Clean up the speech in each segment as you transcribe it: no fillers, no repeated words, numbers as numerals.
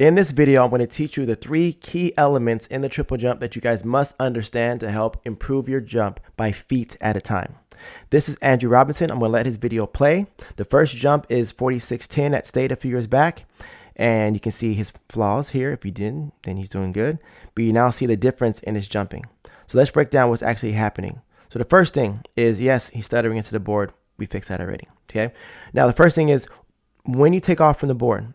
In this video, I'm going to teach you the 3 key elements in the triple jump that you guys must understand to help improve your jump by feet at a time. This is Andrew Robinson. I'm going to let his video play. The first jump is 4610 at state a few years back. And you can see his flaws here. If you didn't, then he's doing good. But you now see the difference in his jumping. So let's break down what's actually happening. So the first thing is, yes, he's stuttering into the board. We fixed that already. Okay. Now the first thing is when you take off from the board,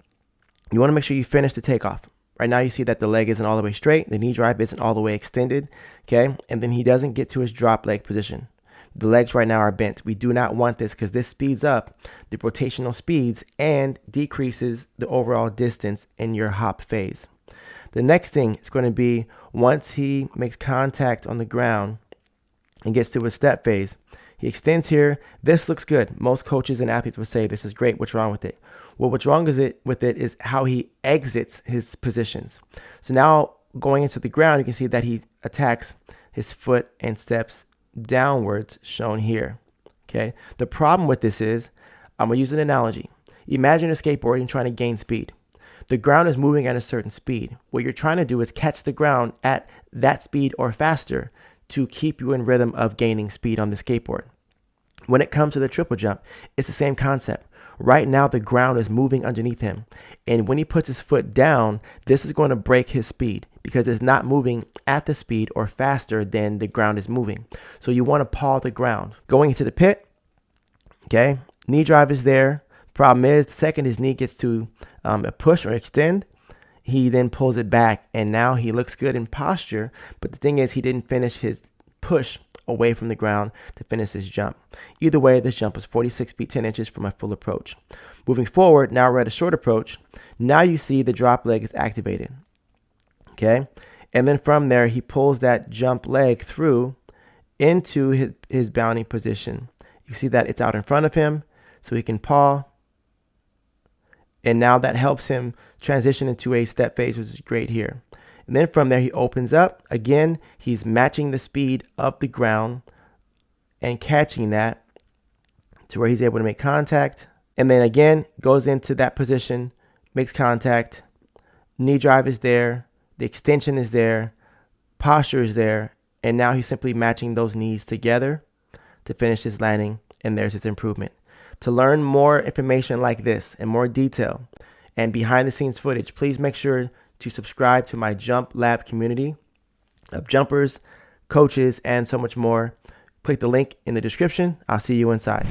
you want to make sure you finish the takeoff. Right now you see that the leg isn't all the way straight. The knee drive isn't all the way extended. Okay. And then he doesn't get to his drop leg position. The legs right now are bent. We do not want this because this speeds up the rotational speeds and decreases the overall distance in your hop phase. The next thing is going to be once he makes contact on the ground and gets to his step phase, he extends here. This looks good. Most coaches and athletes would say this is great. What's wrong with it? Well, what's wrong with it is how he exits his positions. So now going into the ground, you can see that he attacks his foot and steps downwards, shown here. Okay. The problem with this is, I'm going to use an analogy. Imagine a skateboard and trying to gain speed. The ground is moving at a certain speed. What you're trying to do is catch the ground at that speed or faster to keep you in rhythm of gaining speed on the skateboard. When it comes to the triple jump, it's the same concept. Right now, the ground is moving underneath him. And when he puts his foot down, this is going to break his speed because it's not moving at the speed or faster than the ground is moving. So you want to paw the ground. Going into the pit, okay, knee drive is there. Problem is, the second his knee gets to a push or extend, he then pulls it back. And now he looks good in posture. But the thing is, he didn't finish his push away from the ground to finish this jump. Either way, this jump was 46 feet 10 inches from my full approach. Moving forward, now we're at a short approach. Now you see the drop leg is activated. Okay. And then from there, he pulls that jump leg through into his bounding position. You see that it's out in front of him, so he can paw. And now that helps him transition into a step phase, which is great here. And then from there, he opens up. Again, he's matching the speed of the ground and catching that to where he's able to make contact. And then again, goes into that position, makes contact. Knee drive is there. The extension is there. Posture is there. And now he's simply matching those knees together to finish his landing. And there's his improvement. To learn more information like this and more detail and behind the scenes footage, please make sure to subscribe to my Jump Lab community of jumpers, coaches, and so much more. Click the link in the description. I'll see you inside.